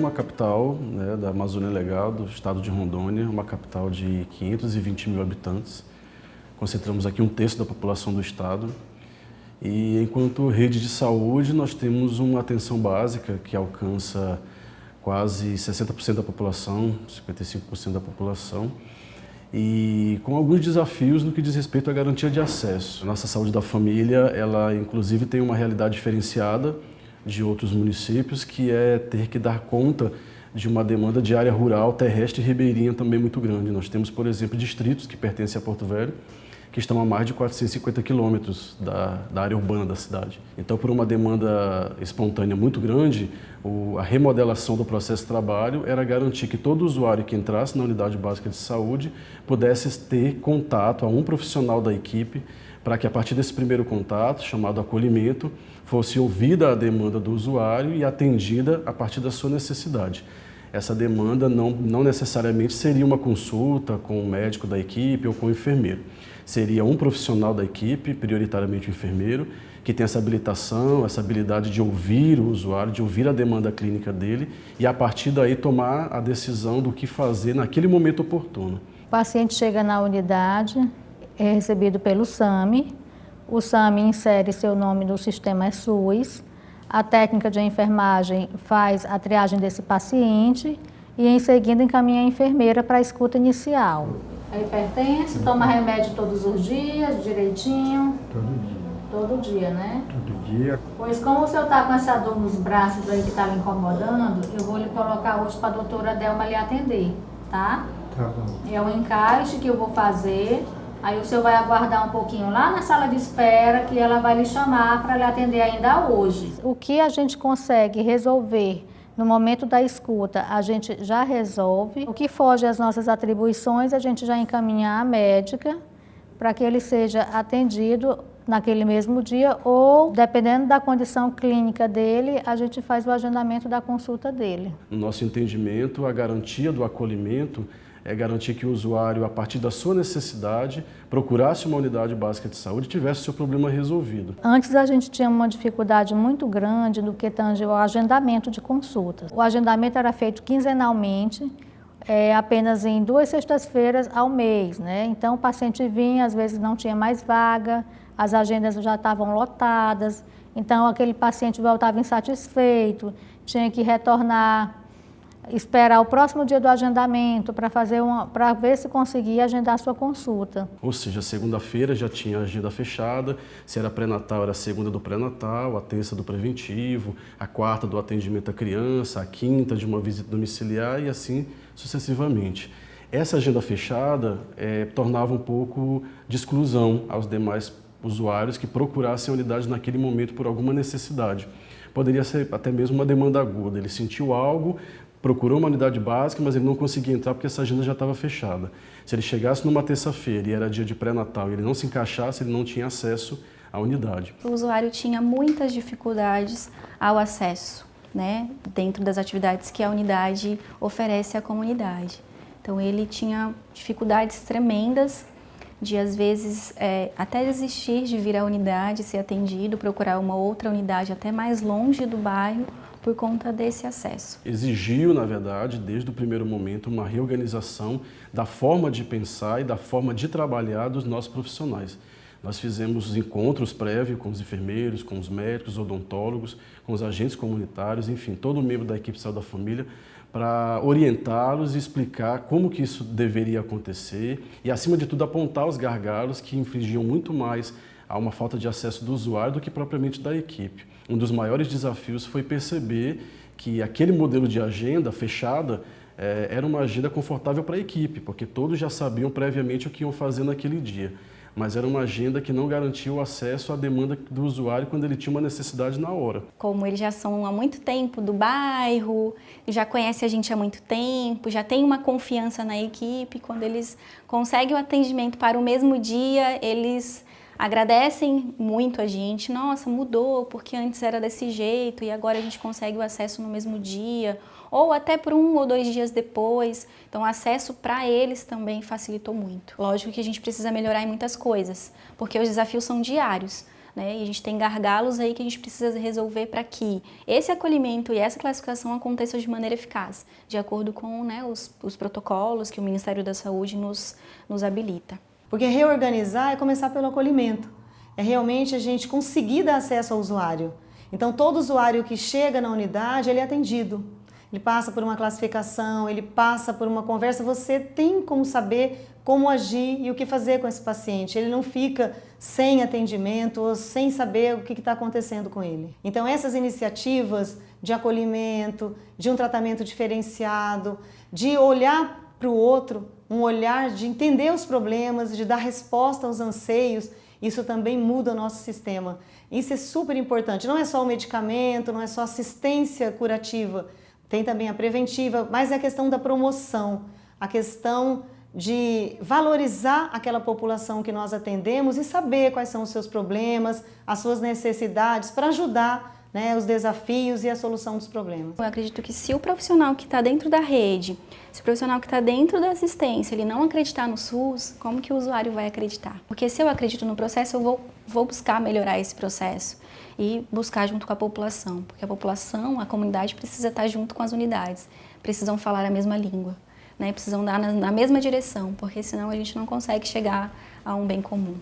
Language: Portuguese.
uma capital, né, da Amazônia Legal, do estado de Rondônia, uma capital de 520 mil habitantes. Concentramos aqui 1/3 da população do estado. E enquanto rede de saúde, nós temos uma atenção básica que alcança quase 60% da população, 55% da população, e com alguns desafios no que diz respeito à garantia de acesso. Nossa saúde da família, ela inclusive tem uma realidade diferenciada de outros municípios, que é ter que dar conta de uma demanda de área rural, terrestre e ribeirinha também muito grande. Nós temos, por exemplo, distritos que pertencem a Porto Velho, que estão a mais de 450 quilômetros da área urbana da cidade. Então, por uma demanda espontânea muito grande, a remodelação do processo de trabalho era garantir que todo usuário que entrasse na unidade básica de saúde pudesse ter contato a um profissional da equipe, para que a partir desse primeiro contato, chamado acolhimento, fosse ouvida a demanda do usuário e atendida a partir da sua necessidade. Essa demanda não necessariamente seria uma consulta com o médico da equipe ou com o enfermeiro. Seria um profissional da equipe, prioritariamente o enfermeiro, que tem essa habilitação, essa habilidade de ouvir o usuário, de ouvir a demanda clínica dele e, a partir daí, tomar a decisão do que fazer naquele momento oportuno. O paciente chega na unidade, é recebido pelo SAMI. O SAMI insere seu nome no sistema SUS. A técnica de enfermagem faz a triagem desse paciente e, em seguida, encaminha a enfermeira para a escuta inicial. A hipertense, toma remédio todos os dias, direitinho? Todo dia. Todo dia, né? Todo dia. Pois como o senhor está com essa dor nos braços aí que está lhe incomodando, eu vou lhe colocar hoje para a doutora Delma lhe atender, tá? Tá bom. É um encaixe que eu vou fazer. Aí o senhor vai aguardar um pouquinho lá na sala de espera, que ela vai lhe chamar para lhe atender ainda hoje. O que a gente consegue resolver no momento da escuta, a gente já resolve. O que foge às nossas atribuições, a gente já encaminha à médica para que ele seja atendido naquele mesmo dia ou, dependendo da condição clínica dele, a gente faz o agendamento da consulta dele. No nosso entendimento, a garantia do acolhimento é garantir que o usuário, a partir da sua necessidade, procurasse uma unidade básica de saúde e tivesse o seu problema resolvido. Antes a gente tinha uma dificuldade muito grande no que tange ao agendamento de consultas. O agendamento era feito quinzenalmente, apenas em 2 sextas-feiras ao mês, né? Então o paciente vinha, às vezes não tinha mais vaga, as agendas já estavam lotadas, então aquele paciente voltava insatisfeito, tinha que retornar, esperar o próximo dia do agendamento para ver se conseguia agendar a sua consulta. Ou seja, segunda-feira já tinha a agenda fechada, se era pré-natal era a segunda do pré-natal, a terça do preventivo, a quarta do atendimento à criança, a quinta de uma visita domiciliar e assim sucessivamente. Essa agenda fechada tornava um pouco de exclusão aos demais usuários que procurassem a unidade naquele momento por alguma necessidade. Poderia ser até mesmo uma demanda aguda, ele sentiu algo, procurou uma unidade básica, mas ele não conseguia entrar porque essa agenda já estava fechada. Se ele chegasse numa terça-feira e era dia de pré-natal e ele não se encaixasse, ele não tinha acesso à unidade. O usuário tinha muitas dificuldades ao acesso, né, dentro das atividades que a unidade oferece à comunidade. Então ele tinha dificuldades tremendas de, às vezes, até desistir de vir à unidade, ser atendido, procurar uma outra unidade até mais longe do bairro, por conta desse acesso. Exigiu, na verdade, desde o primeiro momento, uma reorganização da forma de pensar e da forma de trabalhar dos nossos profissionais. Nós fizemos encontros prévios com os enfermeiros, com os médicos, odontólogos, com os agentes comunitários, enfim, todo membro da equipe de saúde da família, para orientá-los e explicar como que isso deveria acontecer e, acima de tudo, apontar os gargalos que infligiam muito mais a uma falta de acesso do usuário do que propriamente da equipe. Um dos maiores desafios foi perceber que aquele modelo de agenda fechada era uma agenda confortável para a equipe, porque todos já sabiam previamente o que iam fazer naquele dia. Mas era uma agenda que não garantia o acesso à demanda do usuário quando ele tinha uma necessidade na hora. Como eles já são há muito tempo do bairro, já conhecem a gente há muito tempo, já tem uma confiança na equipe, quando eles conseguem o atendimento para o mesmo dia, eles agradecem muito a gente. Nossa, mudou, porque antes era desse jeito e agora a gente consegue o acesso no mesmo dia, ou até por 1 ou 2 dias depois. Então o acesso para eles também facilitou muito. Lógico que a gente precisa melhorar em muitas coisas, porque os desafios são diários. né? E a gente tem gargalos aí que a gente precisa resolver para que esse acolhimento e essa classificação aconteçam de maneira eficaz, de acordo com, né, os protocolos que o Ministério da Saúde nos habilita. Porque reorganizar é começar pelo acolhimento, é realmente a gente conseguir dar acesso ao usuário. Então, todo usuário que chega na unidade, ele é atendido. Ele passa por uma classificação, ele passa por uma conversa, você tem como saber como agir e o que fazer com esse paciente. Ele não fica sem atendimento ou sem saber o que está acontecendo com ele. Então, essas iniciativas de acolhimento, de um tratamento diferenciado, de olhar para o outro, um olhar de entender os problemas, de dar resposta aos anseios, isso também muda o nosso sistema. Isso é super importante. Não é só o medicamento, não é só assistência curativa, tem também a preventiva, mas é a questão da promoção, a questão de valorizar aquela população que nós atendemos e saber quais são os seus problemas, as suas necessidades, para ajudar, né, os desafios e a solução dos problemas. Eu acredito que se o profissional que está dentro da rede, se o profissional que está dentro da assistência, ele não acreditar no SUS, como que o usuário vai acreditar? Porque se eu acredito no processo, eu vou buscar melhorar esse processo e buscar junto com a população, porque a população, a comunidade precisa estar junto com as unidades, precisam falar a mesma língua, né? Precisam dar na mesma direção, porque senão a gente não consegue chegar a um bem comum.